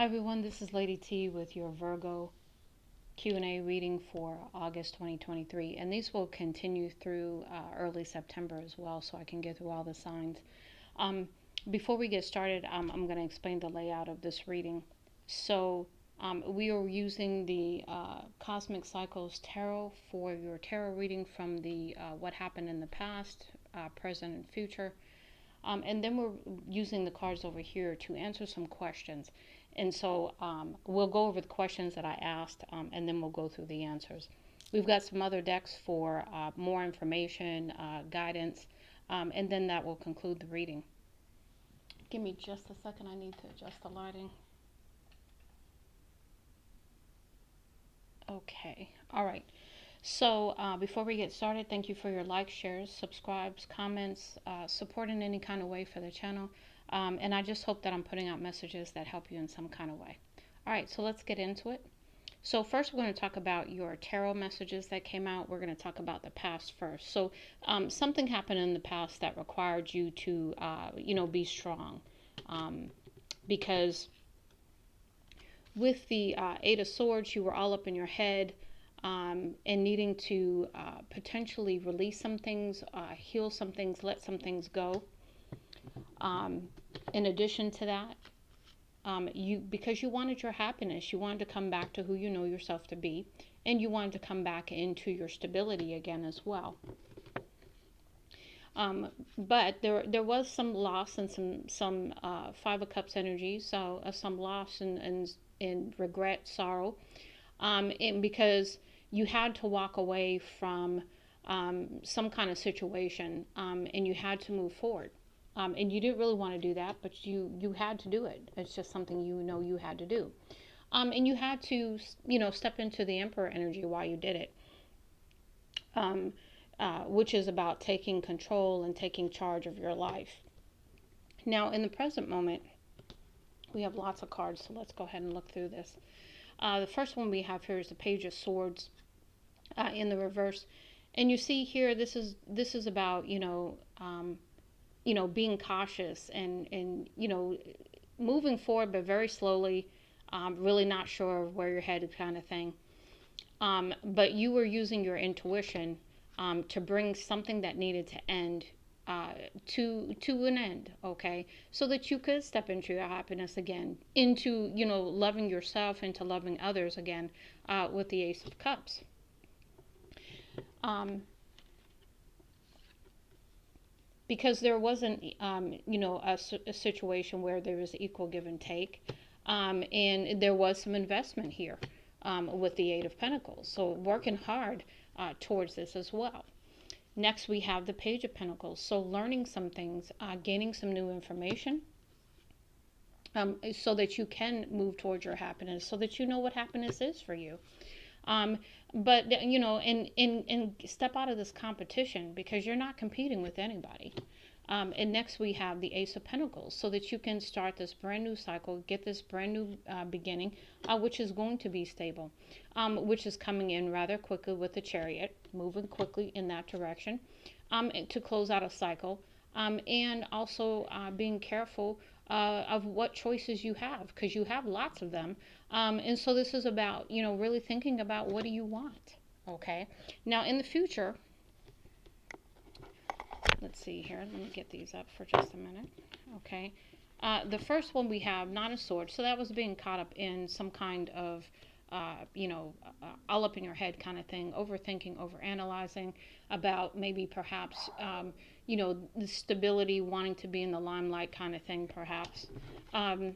Hi everyone, this is Lady T with your Virgo Q&A reading for August 2023, and these will continue through early September as well, so I can get through all the signs. Um, Before we get started, I'm going to explain the layout of this reading. So we are using the Cosmic Cycles Tarot for your tarot reading from the what happened in the past, present, and future. And then we're using the cards over here to answer some questions. And so we'll go over the questions that I asked, and then we'll go through the answers. We've got some other decks for more information, guidance, and then that will conclude the reading. Give me just a second. I need to adjust the lighting. Okay. All right. So before we get started, thank you for your likes, shares, subscribes, comments, support in any kind of way for the channel. And I just hope that I'm putting out messages that help you in some kind of way. All right, so let's get into it. So first we're going to talk about your tarot messages that came out. We're going to talk about the past first. So something happened in the past that required you to, be strong. Because with the Eight of Swords, you were all up in your head. And needing to potentially release some things, heal some things, let some things go. In addition to that, because you wanted your happiness, you wanted to come back to who you know yourself to be, and you wanted to come back into your stability again as well. But there was some loss and some Five of Cups energy, so some loss and regret, sorrow, and because you had to walk away from some kind of situation, and you had to move forward. And you didn't really want to do that, but you had to do it. It's just something you had to do. And you had to, step into the Emperor energy while you did it, which is about taking control and taking charge of your life. Now, in the present moment, we have lots of cards, so let's go ahead and look through this. The first one we have here is the Page of Swords in the reverse, and you see here this is about being cautious and moving forward, but very slowly, really not sure of where you're headed, kind of thing. But you were using your intuition to bring something that needed to end to an end, okay, so that you could step into your happiness again, into loving yourself, into loving others again, with the Ace of Cups. Because there wasn't a situation where there was equal give and take, and there was some investment here with the Eight of Pentacles, so working hard towards this as well. Next, we have the Page of Pentacles. So learning some things, gaining some new information, so that you can move towards your happiness, so that you know what happiness is for you. But, and step out of this competition, because you're not competing with anybody. And next we have the Ace of Pentacles, so that you can start this brand new cycle, get this brand new beginning, which is going to be stable, which is coming in rather quickly with the Chariot, moving quickly in that direction, to close out a cycle, and also being careful of what choices you have, because you have lots of them. And so this is about, really thinking about what do you want, okay? Now, in the future, let's see here. Let me get these up for just a minute. Okay. The first one we have, Nine of Swords. So that was being caught up in some kind of, all up in your head kind of thing, overthinking, overanalyzing about maybe perhaps, the stability, wanting to be in the limelight kind of thing, perhaps. And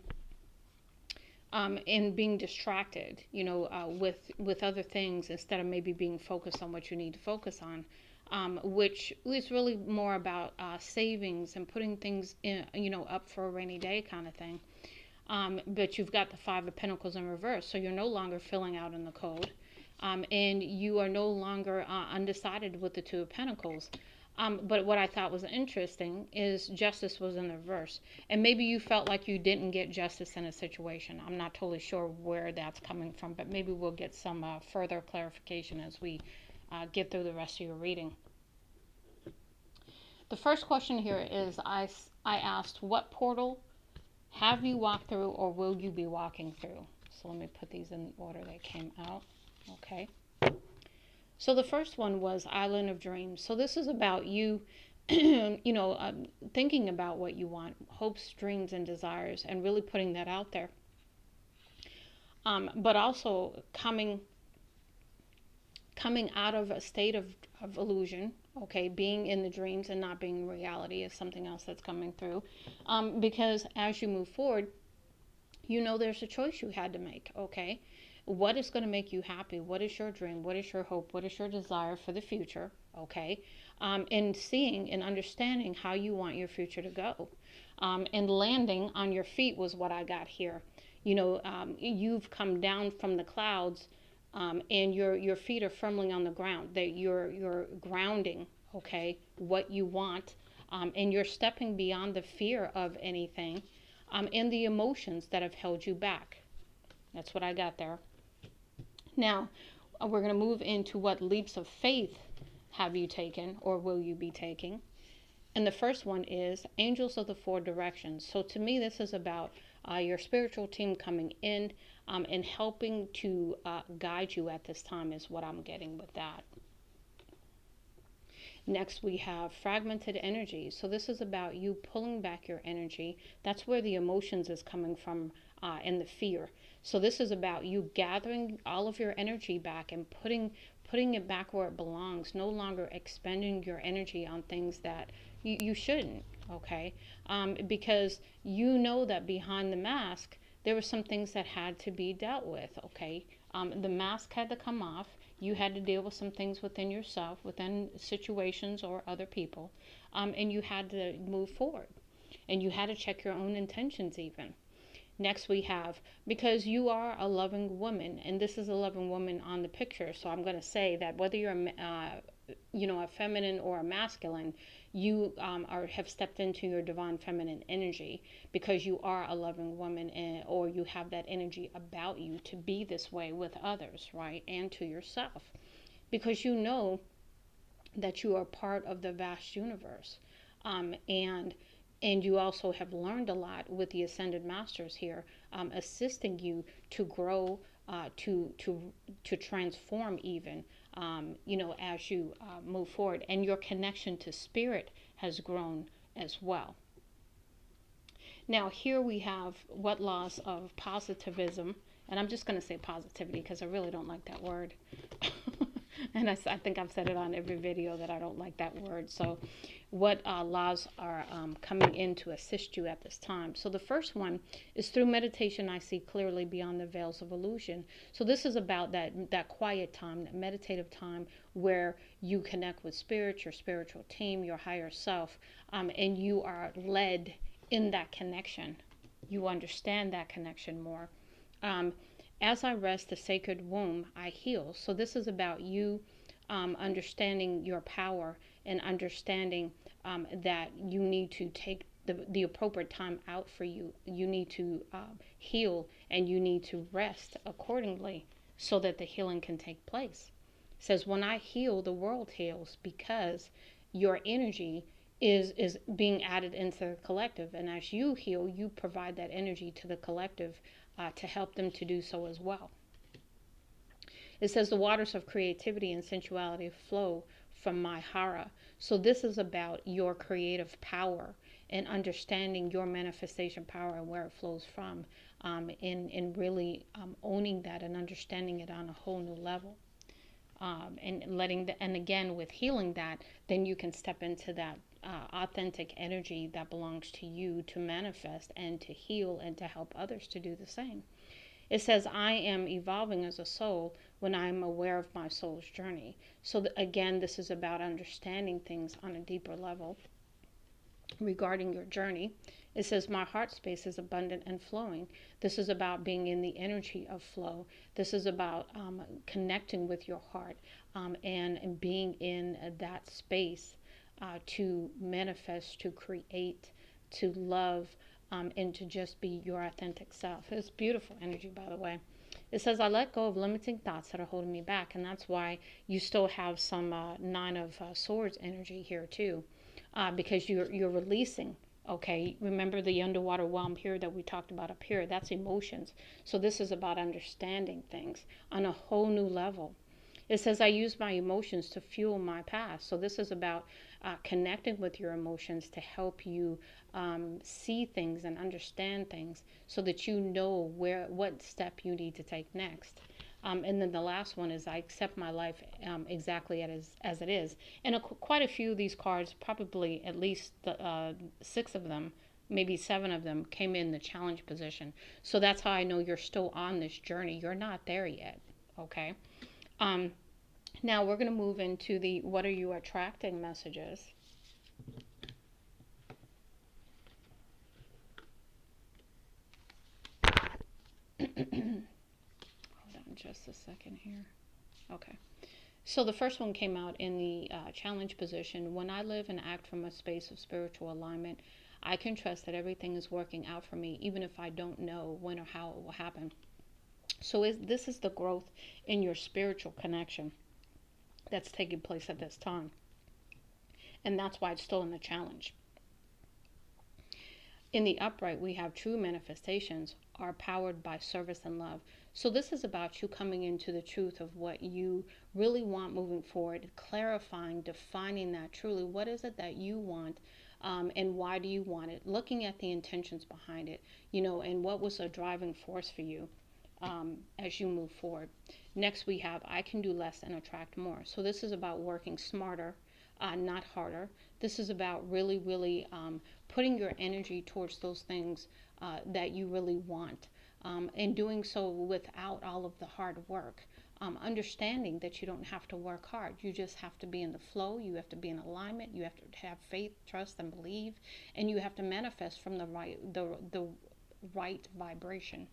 being distracted, with other things instead of maybe being focused on what you need to focus on. Which is really more about savings and putting things in, up for a rainy day kind of thing. But you've got the Five of Pentacles in reverse, so you're no longer filling out in the code, and you are no longer undecided with the Two of Pentacles. But what I thought was interesting is Justice was in the reverse, and maybe you felt like you didn't get justice in a situation. I'm not totally sure where that's coming from, but maybe we'll get some further clarification as we get through the rest of your reading. The first question here is I asked, what portal Have you walked through, or will you be walking through? So let me put these in order they came out. Okay. So the first one was Island of Dreams. So this is about you, thinking about what you want, hopes, dreams, and desires, and really putting that out there. But also coming out of a state of illusion, okay, being in the dreams and not being reality is something else that's coming through. Because as you move forward, there's a choice you had to make, okay? What is going to make you happy? What is your dream? What is your hope? What is your desire for the future, okay? And seeing and understanding how you want your future to go. And landing on your feet was what I got here. You've come down from the clouds, and your feet are firmly on the ground. That you're grounding, okay, what you want, and you're stepping beyond the fear of anything, and the emotions that have held you back. That's what I got there. Now, we're going to move into what leaps of faith have you taken, or will you be taking? And the first one is Angels of the Four Directions. So to me, this is about your spiritual team coming in, and helping to guide you at this time, is what I'm getting with that. Next, we have fragmented energy. So this is about you pulling back your energy. That's where the emotions is coming from, and the fear. So this is about you gathering all of your energy back and putting it back where it belongs. No longer expending your energy on things that you shouldn't. Okay, because you know that behind the mask there were some things that had to be dealt with. Okay, the mask had to come off. You had to deal with some things within yourself, within situations or other people, and you had to move forward. And you had to check your own intentions even. Next we have, because you are a loving woman, and this is a loving woman on the picture, so I'm going to say that whether you're a feminine or a masculine, you have stepped into your divine feminine energy, because you are a loving woman, or you have that energy about you to be this way with others, right, and to yourself, because you know that you are part of the vast universe, and you also have learned a lot with the ascended masters here, assisting you to grow, to transform even, as you move forward, and your connection to spirit has grown as well. Now here we have what laws of positivism, and I'm just going to say positivity because I really don't like that word. And I think I've said it on every video that I don't like that word. So what laws are coming in to assist you at this time? So the first one is through meditation I see clearly beyond the veils of illusion. So this is about that quiet time, that meditative time where you connect with spirit, your spiritual team, your higher self, and you are led in that connection. You understand that connection more. As I rest the sacred womb, I heal. So this is about you understanding your power, and understanding that you need to take the appropriate time out for you. You need to heal, and you need to rest accordingly so that the healing can take place. It says, when I heal, the world heals, because your energy is being added into the collective, and as you heal, you provide that energy to the collective, to help them to do so as well. It says the waters of creativity and sensuality flow from my hara. So this is about your creative power, and understanding your manifestation power and where it flows from, and really owning that and understanding it on a whole new level. And again, with healing that, then you can step into that authentic energy that belongs to you to manifest and to heal and to help others to do the same. It says, I am evolving as a soul when I am aware of my soul's journey. So again, this is about understanding things on a deeper level regarding your journey. It says, my heart space is abundant and flowing. This is about being in the energy of flow. This is about connecting with your heart, and being in that space to manifest, to create, to love, and to just be your authentic self. It's beautiful energy, by the way. It says, I let go of limiting thoughts that are holding me back. And that's why you still have some Nine of Swords energy here too, because you're releasing Okay, remember the underwater realm here that we talked about up here? That's emotions. So this is about understanding things on a whole new level. It says, I use my emotions to fuel my past. So this is about connecting with your emotions to help you see things and understand things so that you know what step you need to take next. And then the last one is I accept my life exactly as it is. And quite a few of these cards, probably at least 6 of them, maybe 7 of them, came in the challenge position. So that's how I know you're still on this journey. You're not there yet. Okay. Um, Now we're going to move into the what are you attracting messages. Hold on just a second here. Okay. So the first one came out in the challenge position. When I live and act from a space of spiritual alignment, I can trust that everything is working out for me, even if I don't know when or how it will happen. So this is the growth in your spiritual connection that's taking place at this time. And that's why it's still in the challenge. In the upright, we have true manifestations are powered by service and love. So this is about you coming into the truth of what you really want moving forward, clarifying, defining that truly. What is it that you want? And why do you want it? Looking at the intentions behind it, and what was a driving force for you as you move forward. Next, we have I can do less and attract more. So this is about working smarter, not harder. This is about really, really putting your energy towards those things that you really want, and doing so without all of the hard work. Understanding that you don't have to work hard. You just have to be in the flow. You have to be in alignment. You have to have faith, trust, and believe, and you have to manifest from the right vibration.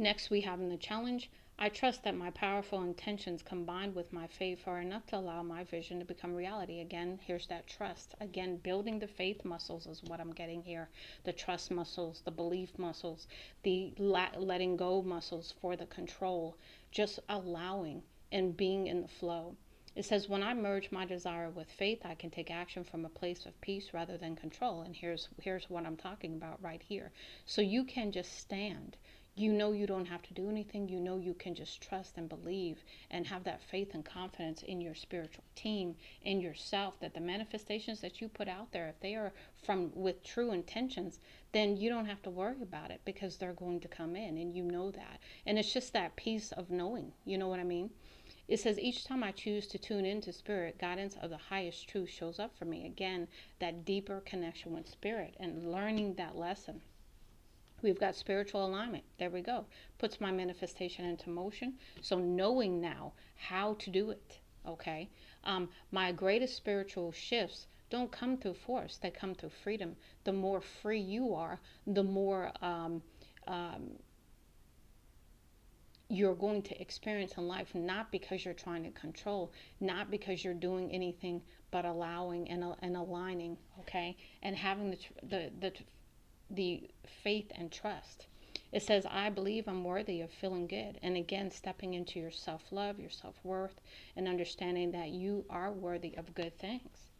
Next, we have in the challenge, I trust that my powerful intentions combined with my faith are enough to allow my vision to become reality. Again, here's that trust. Again, building the faith muscles is what I'm getting here. The trust muscles, the belief muscles, the letting go muscles for the control. Just allowing and being in the flow. It says, when I merge my desire with faith, I can take action from a place of peace rather than control. And here's what I'm talking about right here. So you can just stand. You know you don't have to do anything. You know you can just trust and believe and have that faith and confidence in your spiritual team, in yourself, that the manifestations that you put out there, if they are from with true intentions, then you don't have to worry about it because they're going to come in, and you know that. And it's just that peace of knowing, you know what I mean? It says, each time I choose to tune into spirit, guidance of the highest truth shows up for me. Again, that deeper connection with spirit and learning that lesson. We've got spiritual alignment. There we go. Puts my manifestation into motion. So knowing now how to do it. Okay. My greatest spiritual shifts don't come through force. They come through freedom. The more free you are, the more you're going to experience in life, not because you're trying to control, not because you're doing anything, but allowing and aligning, okay, and having the faith and trust. It says, I believe I'm worthy of feeling good. And again, stepping into your self-love, your self-worth, and understanding that you are worthy of good things.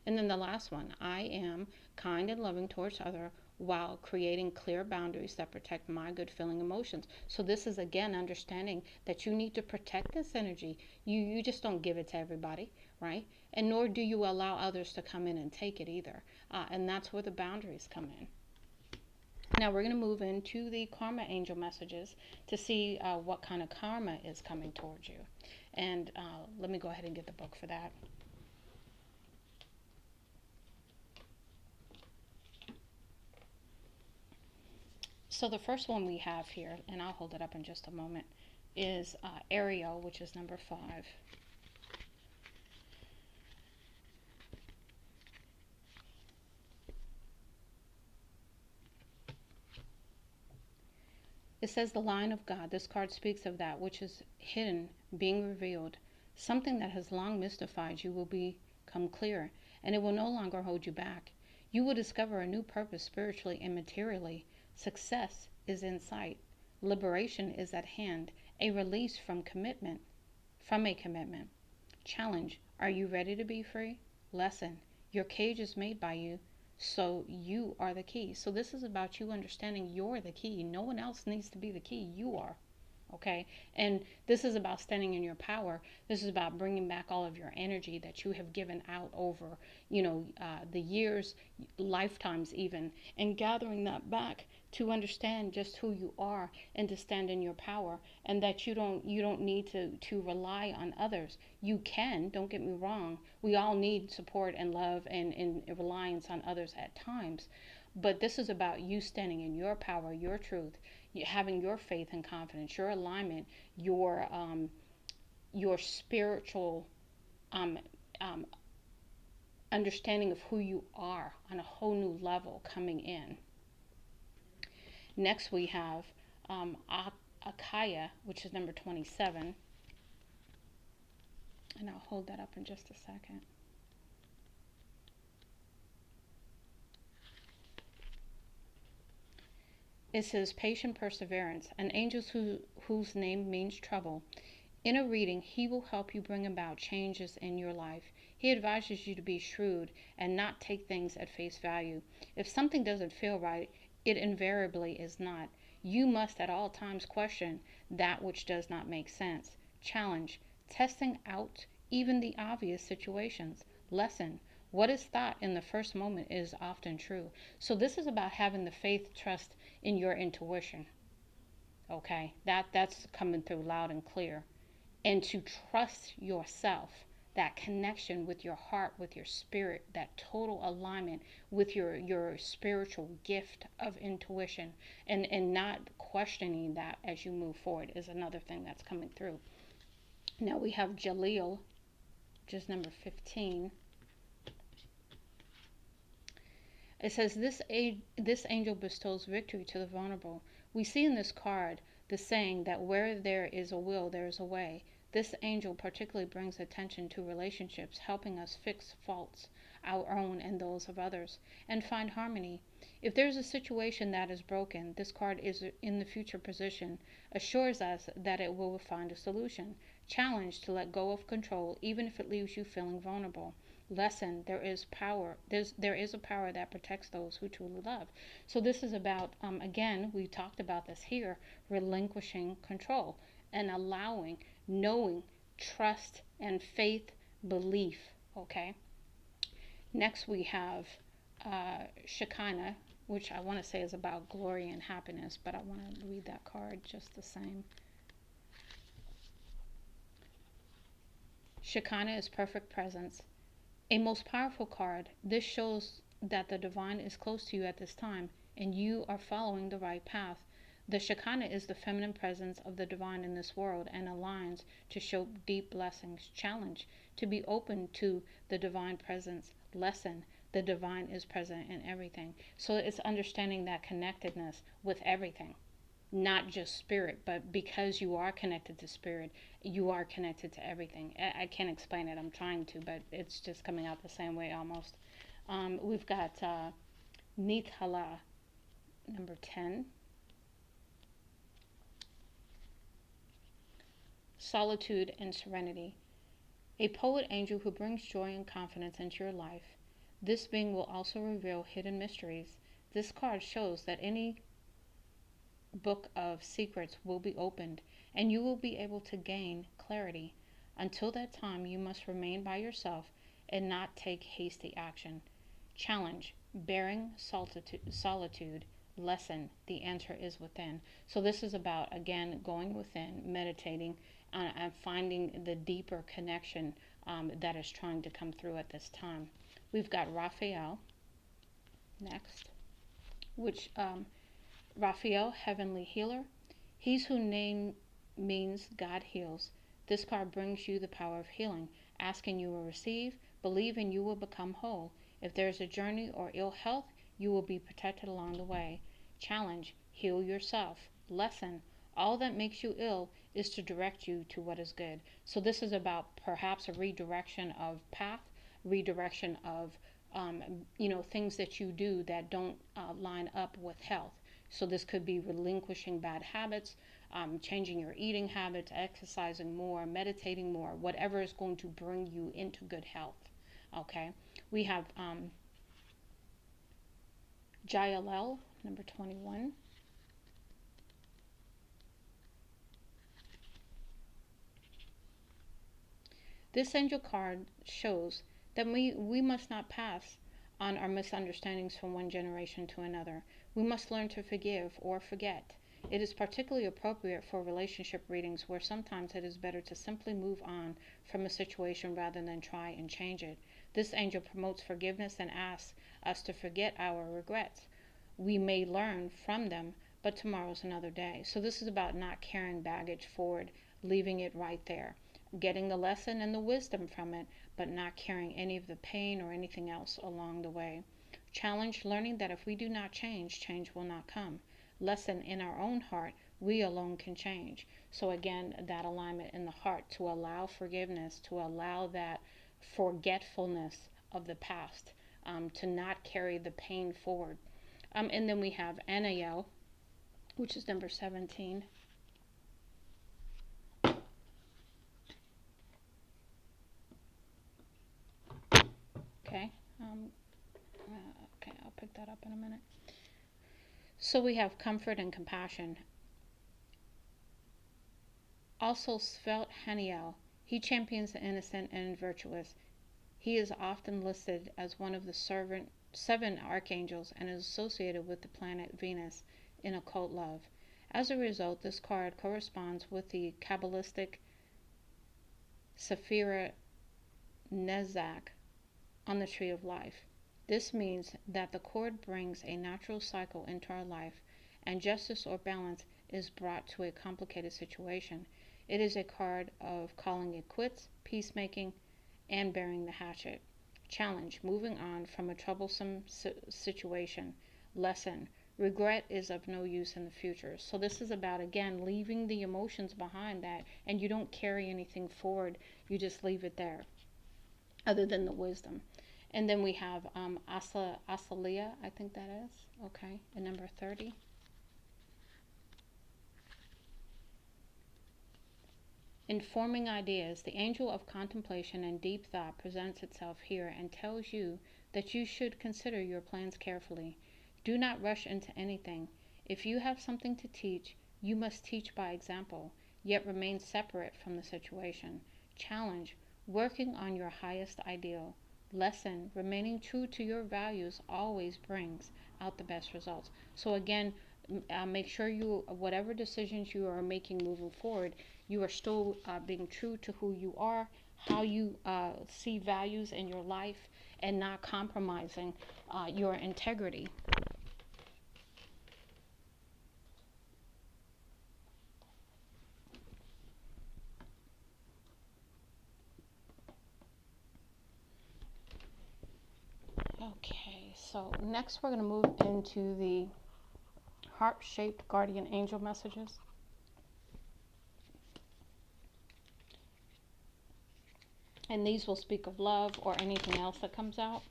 And then the last one, I am kind and loving towards others while creating clear boundaries that protect my good feeling emotions. So this is again understanding that you need to protect this energy. You just don't give it to everybody, right? And nor do you allow others to come in and take it either. And that's where the boundaries come in. Now we're going to move into the karma angel messages to see what kind of karma is coming towards you. And let me go ahead and get the book for that. So the first one we have here, and I'll hold it up in just a moment, is Ariel, which is number 5. It says the line of God. This card speaks of that which is hidden being revealed. Something that has long mystified you will become clear, and it will no longer hold you back. You will discover a new purpose spiritually and materially. Success is in sight. Liberation is at hand. A release from a commitment. Challenge. Are you ready to be free? Lesson. Your cage is made by you, So you are the key. So this is about you understanding you're the key. No one else needs to be the key. You are. Okay. And this is about standing in your power. This is about bringing back all of your energy that you have given out over, the years, lifetimes even, and gathering that back to understand just who you are and to stand in your power, and that you don't need to rely on others. You can, don't get me wrong. We all need support and love and reliance on others at times. But this is about you standing in your power, your truth, having your faith and confidence, your alignment, your spiritual um, um, understanding of who you are on a whole new level coming in. Next, we have Akaya, which is number 27. And I'll hold that up in just a second. It says patient perseverance, an angel whose name means trouble. In a reading, he will help you bring about changes in your life. He advises you to be shrewd and not take things at face value. If something doesn't feel right, it invariably is not. You must at all times question that which does not make sense. Challenge, testing out even the obvious situations. Lesson, what is thought in the first moment is often true. So this is about having the faith, trust in your intuition. Okay, that's coming through loud and clear, and to trust yourself, that connection with your heart, with your spirit, that total alignment with your spiritual gift of intuition, and not questioning that as you move forward is another thing that's coming through. Now we have Jaleel, just number 15. It says this angel bestows victory to the vulnerable. We see in this card the saying that where there is a will, there is a way. This angel particularly brings attention to relationships, helping us fix faults, our own and those of others, and find harmony. If there's a situation that is broken, this card is in the future position, assures us that it will find a solution. Challenge to let go of control, even if it leaves you feeling vulnerable. Lesson, there is a power that protects those who truly love. So this is about, again, we talked about this here, relinquishing control and allowing, knowing, trust and faith, belief. Okay. Next we have Shekinah, which I want to say is about glory and happiness, but I want to read that card just the same. Shekinah is perfect presence, a most powerful card. This shows that the divine is close to you at this time and you are following the right path. The Shekinah is the feminine presence of the divine in this world and aligns to show deep blessings. Challenge to be open to the divine presence. Lesson, the divine is present in everything. So it's understanding that connectedness with everything, not just spirit, but because you are connected to spirit, you are connected to everything. I can't explain it. I'm trying to, but it's just coming out the same way almost. We've got Nithala, number 10. Solitude and serenity. A poet angel who brings joy and confidence into your life. This being will also reveal hidden mysteries. This card shows that any book of secrets will be opened and you will be able to gain clarity. Until that time, you must remain by yourself and not take hasty action. Challenge, bearing solitude. Lesson, the answer is within. So this is about, again, going within, meditating, and finding the deeper connection that is trying to come through at this time. We've got Raphael next, which Raphael, heavenly healer. He's whose name means God heals. This card brings you the power of healing. Ask and you will receive. Believe and you will become whole. If there is a journey or ill health, you will be protected along the way. Challenge, heal yourself. Lesson, all that makes you ill is to direct you to what is good. So this is about perhaps a redirection of path, redirection of things that you do that don't line up with health. So this could be relinquishing bad habits, changing your eating habits, exercising more, meditating more, whatever is going to bring you into good health. Okay, we have Jael, number 21. This angel card shows that we must not pass on our misunderstandings from one generation to another. We must learn to forgive or forget. It is particularly appropriate for relationship readings where sometimes it is better to simply move on from a situation rather than try and change it. This angel promotes forgiveness and asks us to forget our regrets. We may learn from them, but tomorrow's another day. So this is about not carrying baggage forward, leaving it right there, getting the lesson and the wisdom from it, but not carrying any of the pain or anything else along the way. Challenge, learning that if we do not change, change will not come. Lesson, in our own heart, we alone can change. So again, that alignment in the heart to allow forgiveness, to allow that forgetfulness of the past, to not carry the pain forward. And then we have Anael, which is number 17. Okay. Okay, I'll pick that up in a minute. So we have comfort and compassion. Also, Svelte Haniel. He champions the innocent and virtuous. He is often listed as one of the seven archangels and is associated with the planet Venus in occult love. As a result, this card corresponds with the Kabbalistic Sephira Nezak on the Tree of Life. This means that the cord brings a natural cycle into our life, and justice or balance is brought to a complicated situation. It is a card of calling it quits, peacemaking, and bearing the hatchet. Challenge, moving on from a troublesome situation. Lesson, regret is of no use in the future. So this is about, again, leaving the emotions behind that, and you don't carry anything forward. You just leave it there, other than the wisdom. And then we have Asalia, I think that is. Okay, and number 30. In forming ideas, the angel of contemplation and deep thought presents itself here and tells you that you should consider your plans carefully. Do not rush into anything. If you have something to teach, you must teach by example, yet remain separate from the situation. Challenge, working on your highest ideal. Lesson, remaining true to your values always brings out the best results. So again, make sure you, whatever decisions you are making moving forward, you are still being true to who you are, how you see values in your life, and not compromising your integrity. Okay, so next we're going to move into the heart-shaped guardian angel messages. And these will speak of love or anything else that comes out.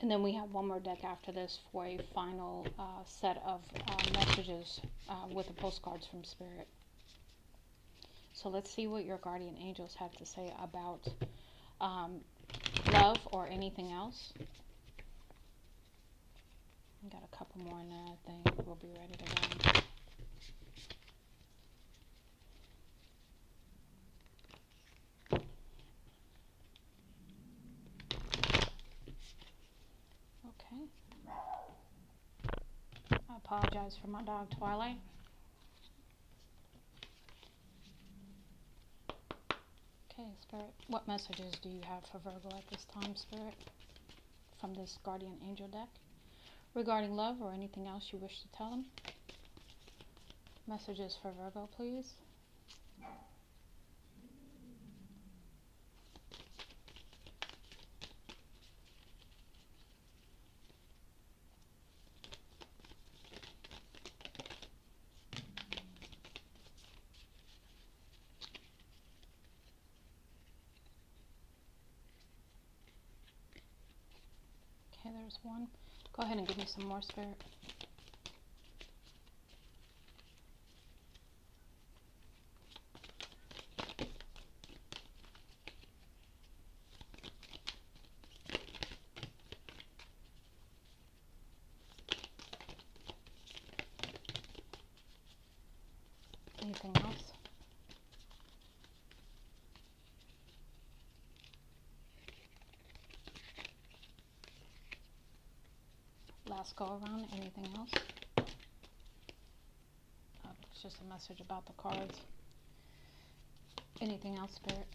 And then we have one more deck after this for a final set of messages with the postcards from Spirit. So let's see what your guardian angels have to say about love or anything else. Got a couple more in there, I think. We'll be ready to go. Okay. I apologize for my dog, Twilight. Okay, Spirit. What messages do you have for Virgo at this time, Spirit, from this guardian angel deck? Regarding love or anything else you wish to tell them? Messages for Virgo, please. There's one. Go ahead and give me some more, Spirit. Anything else? Last go around. Anything else? It's just a message about the cards. Anything else, Spirit?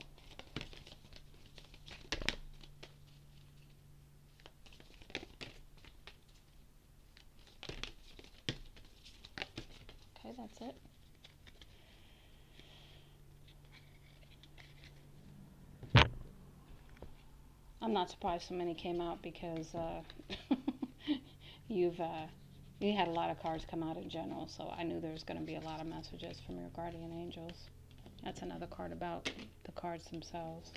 Okay, that's it. I'm not surprised so many came out because you've you had a lot of cards come out in general, so I knew there was going to be a lot of messages from your guardian angels. That's another card about the cards themselves.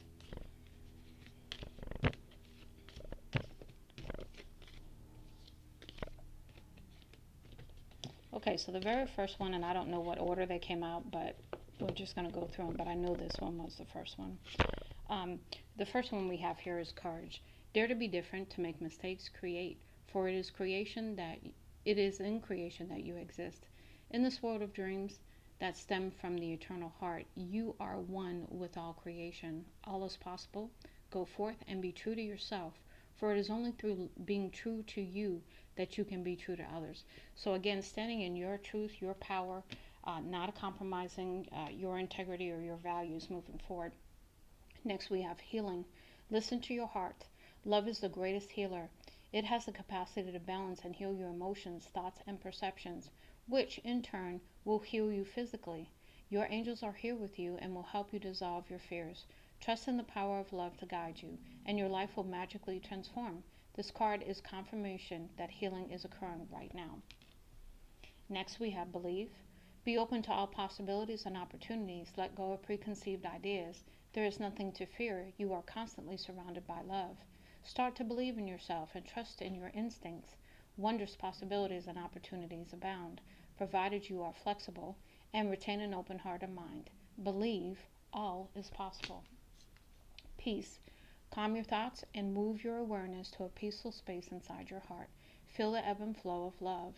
Okay, so the very first one, and I don't know what order they came out, but we're just going to go through them, but I know this one was the first one. The first one we have here is courage. Dare to be different, to make mistakes, create, for it is in creation that you exist. In this world of dreams that stem from the eternal heart, you are one with all creation. All is possible. Go forth and be true to yourself, for it is only through being true to you that you can be true to others. So again, standing in your truth, your power, not compromising your integrity or your values moving forward. Next, we have healing. Listen to your heart. Love is the greatest healer. It has the capacity to balance and heal your emotions, thoughts, and perceptions, which in turn will heal you physically. Your angels are here with you and will help you dissolve your fears. Trust in the power of love to guide you, and your life will magically transform. This card is confirmation that healing is occurring right now. Next, we have believe. Be open to all possibilities and opportunities. Let go of preconceived ideas. There is nothing to fear. You are constantly surrounded by love. Start to believe in yourself and trust in your instincts. Wondrous possibilities and opportunities abound, provided you are flexible and retain an open heart and mind. Believe all is possible. Peace. Calm your thoughts and move your awareness to a peaceful space inside your heart. Feel the ebb and flow of love,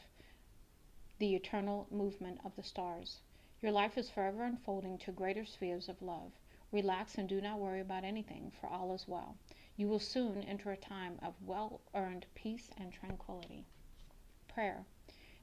the eternal movement of the stars. Your life is forever unfolding to greater spheres of love. Relax and do not worry about anything, for all is well. You will soon enter a time of well-earned peace and tranquility. Prayer.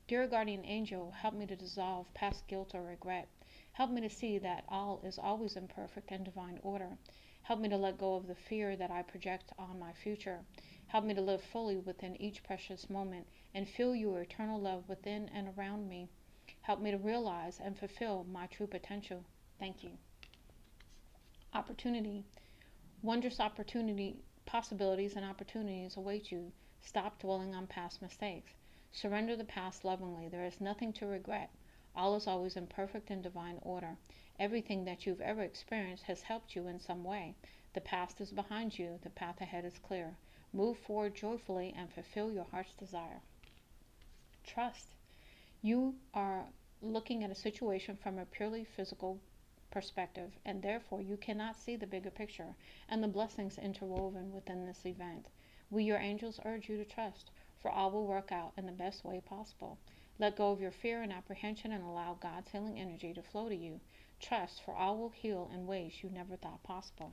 Dear guardian angel, help me to dissolve past guilt or regret. Help me to see that all is always in perfect and divine order. Help me to let go of the fear that I project on my future. Help me to live fully within each precious moment and feel your eternal love within and around me. Help me to realize and fulfill my true potential. Thank you. Opportunity. Wondrous possibilities and opportunities await you. Stop dwelling on past mistakes. Surrender the past lovingly. There is nothing to regret. All is always in perfect and divine order. Everything that you've ever experienced has helped you in some way. The past is behind you. The path ahead is clear. Move forward joyfully and fulfill your heart's desire. Trust. You are looking at a situation from a purely physical perspective, and therefore you cannot see the bigger picture and the blessings interwoven within this event. We, your angels, urge you to trust, for all will work out in the best way possible. Let go of your fear and apprehension and allow God's healing energy to flow to you. Trust, for all will heal in ways you never thought possible.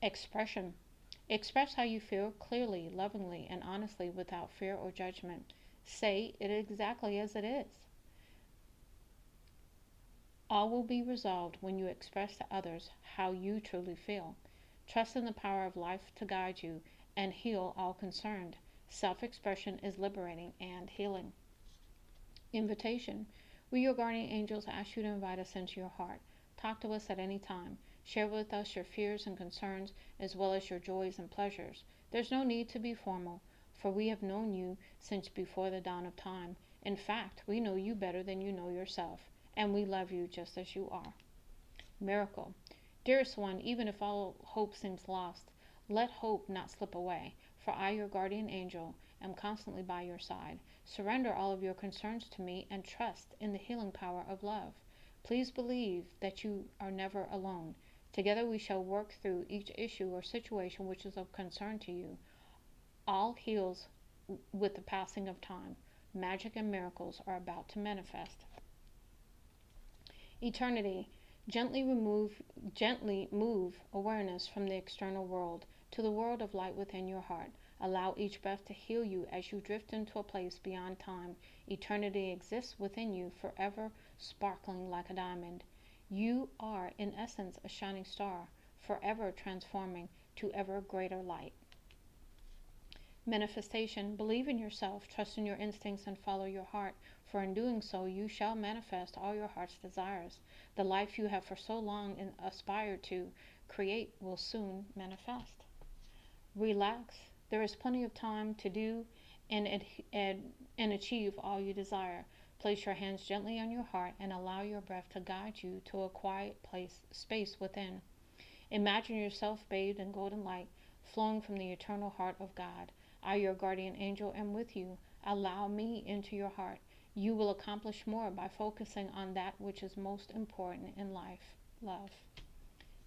Expression. Express how you feel clearly, lovingly, and honestly without fear or judgment. Say it exactly as it is. All will be resolved when you express to others how you truly feel. Trust in the power of life to guide you and heal all concerned. Self-expression is liberating and healing. Invitation. We, your guardian angels, ask you to invite us into your heart. Talk to us at any time. Share with us your fears and concerns as well as your joys and pleasures. There's no need to be formal, for we have known you since before the dawn of time. In fact, we know you better than you know yourself, and we love you just as you are. Miracle. Dearest one, even if all hope seems lost, let hope not slip away, for I, your guardian angel, am constantly by your side. Surrender all of your concerns to me and trust in the healing power of love. Please believe that you are never alone. Together we shall work through each issue or situation which is of concern to you. All heals with the passing of time. Magic and miracles are about to manifest. Eternity. Gently move awareness from the external world to the world of light within your heart. Allow each breath to heal you as you drift into a place beyond time. Eternity exists within you, forever sparkling like a diamond. You are, in essence, a shining star, forever transforming to ever greater light. Manifestation. Believe in yourself, trust in your instincts, and follow your heart, for in doing so you shall manifest all your heart's desires. The life you have for so long aspired to create will soon manifest. Relax. There is plenty of time to do and achieve all you desire. Place your hands gently on your heart and allow your breath to guide you to a quiet space within. Imagine yourself bathed in golden light flowing from the eternal heart of God. I, your guardian angel, am with you. Allow me into your heart. You will accomplish more by focusing on that which is most important in life, love.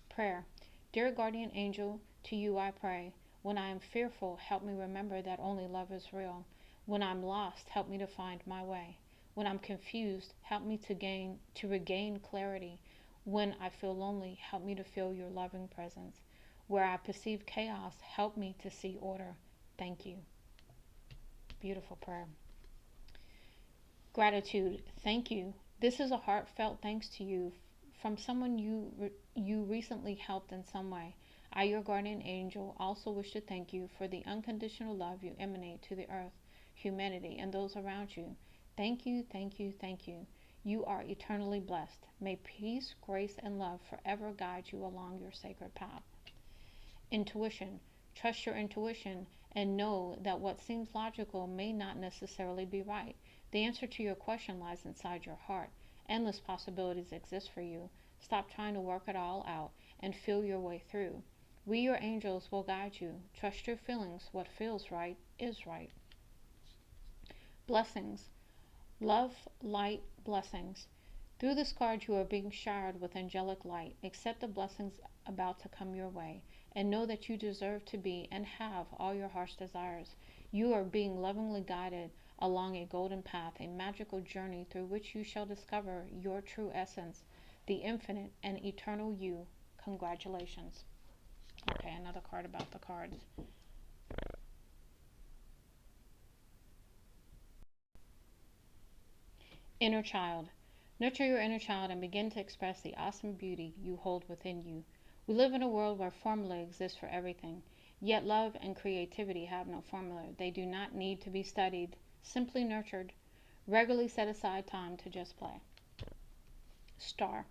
Prayer. Dear guardian angel, to you I pray. When I am fearful, help me remember that only love is real. When I'm lost, help me to find my way. When I'm confused, help me to regain clarity. When I feel lonely, help me to feel your loving presence. Where I perceive chaos, help me to see order. Thank you. Beautiful prayer. Gratitude. Thank you. This is a heartfelt thanks to you from someone you recently helped in some way. I, your guardian angel, also wish to thank you for the unconditional love you emanate to the earth, humanity, and those around you. Thank you, thank you, thank you. You are eternally blessed. May peace, grace, and love forever guide you along your sacred path. Intuition. Trust your intuition and know that what seems logical may not necessarily be right. The answer to your question lies inside your heart. Endless possibilities exist for you. Stop trying to work it all out and feel your way through. We, your angels, will guide you. Trust your feelings. What feels right is right. Blessings. Love, light, blessings. Through this card you are being showered with angelic light. Accept the blessings about to come your way and know that you deserve to be and have all your heart's desires. You are being lovingly guided along a golden path, a magical journey through which you shall discover your true essence, the infinite and eternal you. Congratulations. Okay, another card about the cards. Inner child. Nurture your inner child and begin to express the awesome beauty you hold within you. We live in a world where formula exists for everything, yet love and creativity have no formula. They do not need to be studied, simply nurtured. Regularly set aside time to just play. Star.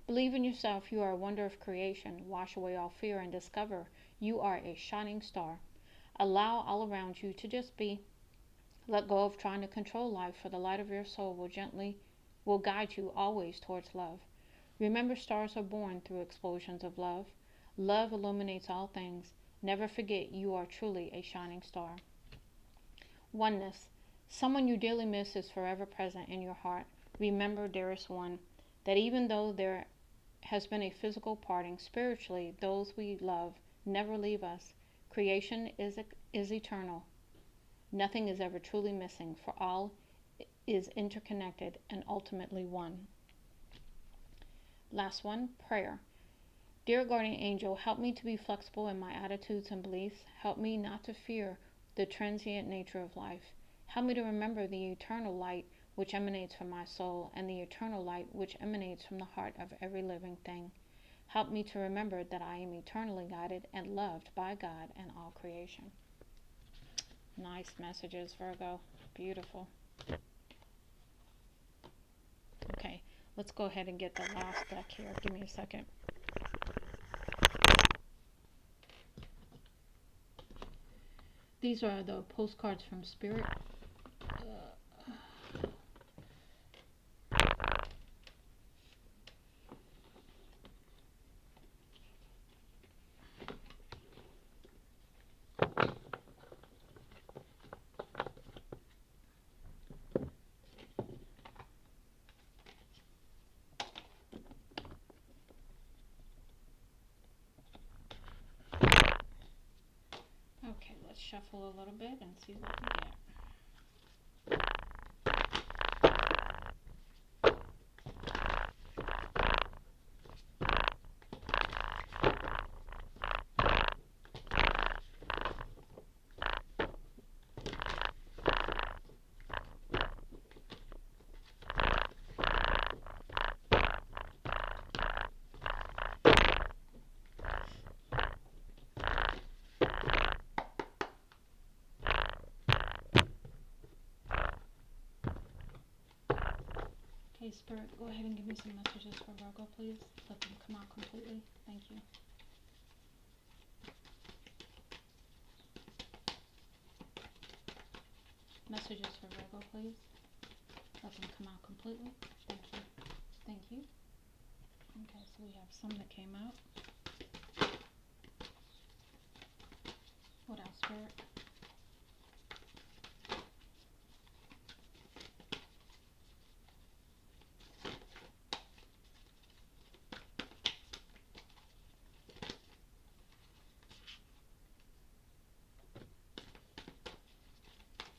Believe in yourself. You are a wonder of creation. Wash away all fear and discover you are a shining star. Allow all around you to just be. Let go of trying to control life, for the light of your soul will guide you always towards love. Remember, stars are born through explosions of love. Love illuminates all things. Never forget you are truly a shining star. Oneness. Someone you dearly miss is forever present in your heart. Remember, dearest one, that even though there has been a physical parting, spiritually, those we love never leave us. Creation is eternal. Nothing is ever truly missing, for all is interconnected and ultimately one. Last one, prayer. Dear guardian angel, help me to be flexible in my attitudes and beliefs. Help me not to fear the transient nature of life. Help me to remember the eternal light which emanates from my soul and the eternal light which emanates from the heart of every living thing. Help me to remember that I am eternally guided and loved by God and all creation. Nice messages, Virgo. Beautiful. Okay, let's go ahead and get the last deck here. Give me a second. These are the postcards from Spirit. shuffle a little bit and see what we get. Okay, Spirit, go ahead and give me some messages for Virgo, please. Let them come out completely. Thank you. Messages for Virgo, please. Let them come out completely. Thank you. Thank you. Okay, so we have some that came out. What else, Spirit?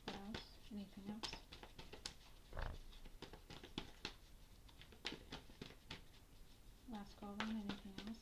What else? Anything else? Last go around. Anything else?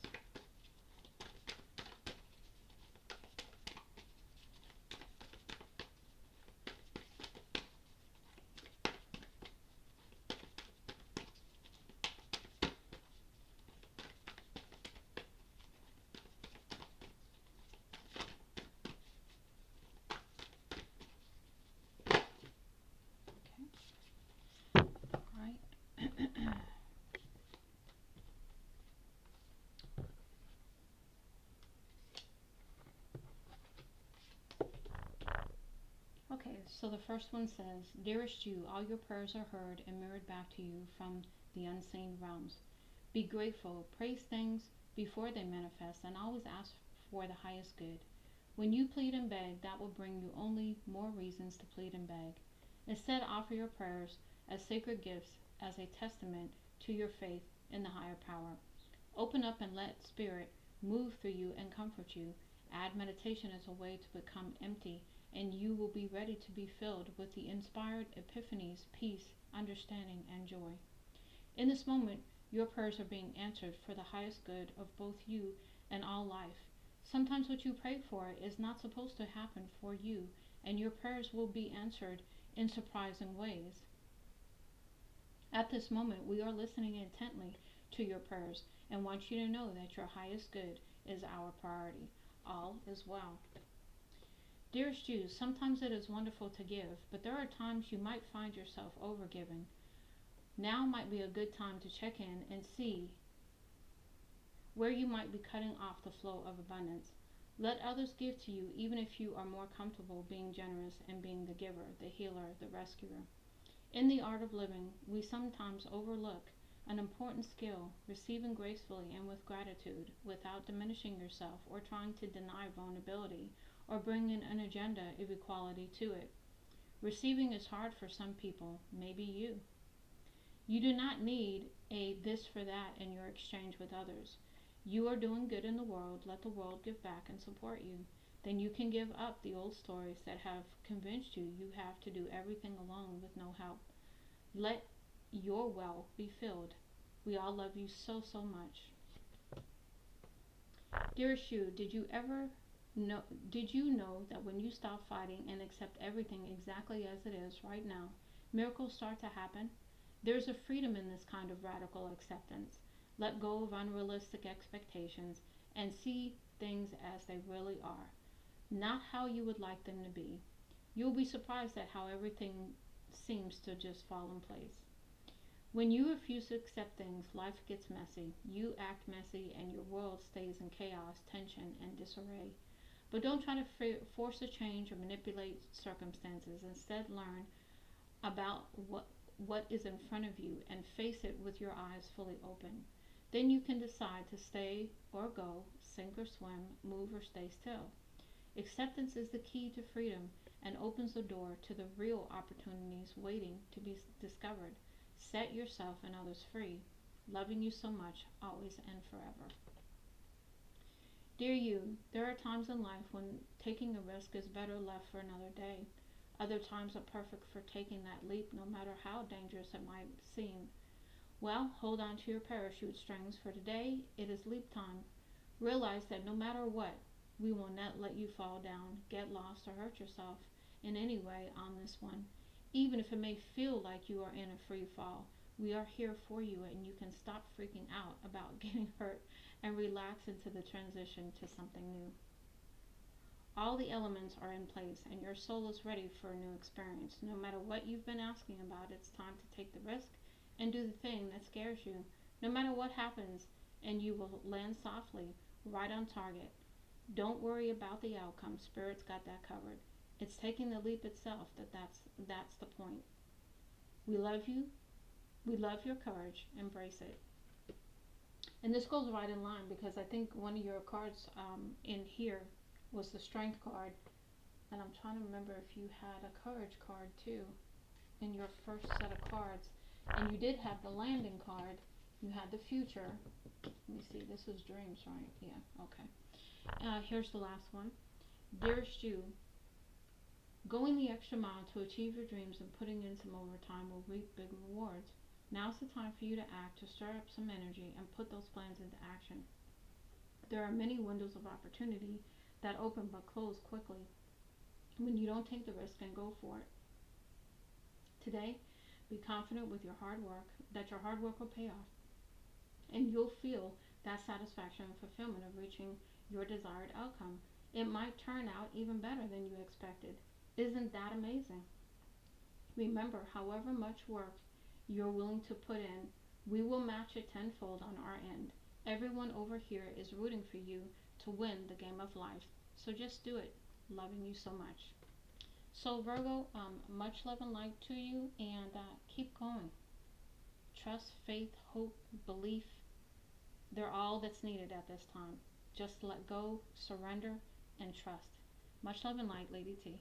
Okay, so the first one says, Dearest you, all your prayers are heard and mirrored back to you from the unseen realms. Be grateful, praise things before they manifest, and always ask for the highest good. When you plead and beg, that will bring you only more reasons to plead and beg. Instead, offer your prayers as sacred gifts as a testament to your faith in the higher power. Open up and let Spirit move through you and comfort you. Add meditation as a way to become empty, and you will be ready to be filled with the inspired epiphanies, peace, understanding, and joy. In this moment, your prayers are being answered for the highest good of both you and all life. Sometimes what you pray for is not supposed to happen for you, and your prayers will be answered in surprising ways. At this moment, we are listening intently to your prayers and want you to know that your highest good is our priority. All is well. Dearest Jews, sometimes it is wonderful to give, but there are times you might find yourself overgiving. Now might be a good time to check in and see where you might be cutting off the flow of abundance. Let others give to you even if you are more comfortable being generous and being the giver, the healer, the rescuer. In the art of living, we sometimes overlook an important skill, receiving gracefully and with gratitude, without diminishing yourself or trying to deny vulnerability or bring in an agenda of equality to it. Receiving is hard for some people, maybe you. You do not need a this for that in your exchange with others. You are doing good in the world, let the world give back and support you. Then you can give up the old stories that have convinced you have to do everything alone with no help. Let your well be filled. We all love you so, so much. Dearest you, did you know that when you stop fighting and accept everything exactly as it is right now, miracles start to happen? There's a freedom in this kind of radical acceptance. Let go of unrealistic expectations and see things as they really are, not how you would like them to be. You'll be surprised at how everything seems to just fall in place. When you refuse to accept things, life gets messy. You act messy and your world stays in chaos, tension, and disarray. But don't try to force a change or manipulate circumstances. Instead, learn about what is in front of you and face it with your eyes fully open. Then you can decide to stay or go, sink or swim, move or stay still. Acceptance is the key to freedom and opens the door to the real opportunities waiting to be discovered. Set yourself and others free. Loving you so much, always and forever. Dear you, there are times in life when taking a risk is better left for another day. Other times are perfect for taking that leap, no matter how dangerous it might seem. Well, hold on to your parachute strings, for today it is leap time. Realize that no matter what, we will not let you fall down, get lost, or hurt yourself in any way on this one. Even if it may feel like you are in a free fall, we are here for you, and you can stop freaking out about getting hurt and relax into the transition to something new. All the elements are in place, and your soul is ready for a new experience. No matter what you've been asking about, it's time to take the risk and do the thing that scares you. No matter what happens, and you will land softly, right on target. Don't worry about the outcome. Spirit's got that covered. It's taking the leap itself that's the point. We love you. We love your courage. Embrace it. And this goes right in line because I think one of your cards in here was the strength card, and I'm trying to remember if you had a courage card too in your first set of cards, and you did have the landing card. You had the future. Let me see. This is dreams, right? Yeah. Okay. Here's the last one. Dearest you, going the extra mile to achieve your dreams and putting in some overtime will reap big rewards. Now's the time for you to act, to stir up some energy and put those plans into action. There are many windows of opportunity that open but close quickly when you don't take the risk and go for it. Today, be confident with your hard work that your hard work will pay off, and you'll feel that satisfaction and fulfillment of reaching your desired outcome. It might turn out even better than you expected. Isn't that amazing? Remember, however much work you're willing to put in, we will match it tenfold on our end. Everyone over here is rooting for you to win the game of life. So just do it. Loving you so much. So Virgo, much love and light to you, and keep going. Trust, faith, hope, belief, they're all that's needed at this time. Just let go, surrender, and trust. Much love and light, Lady T.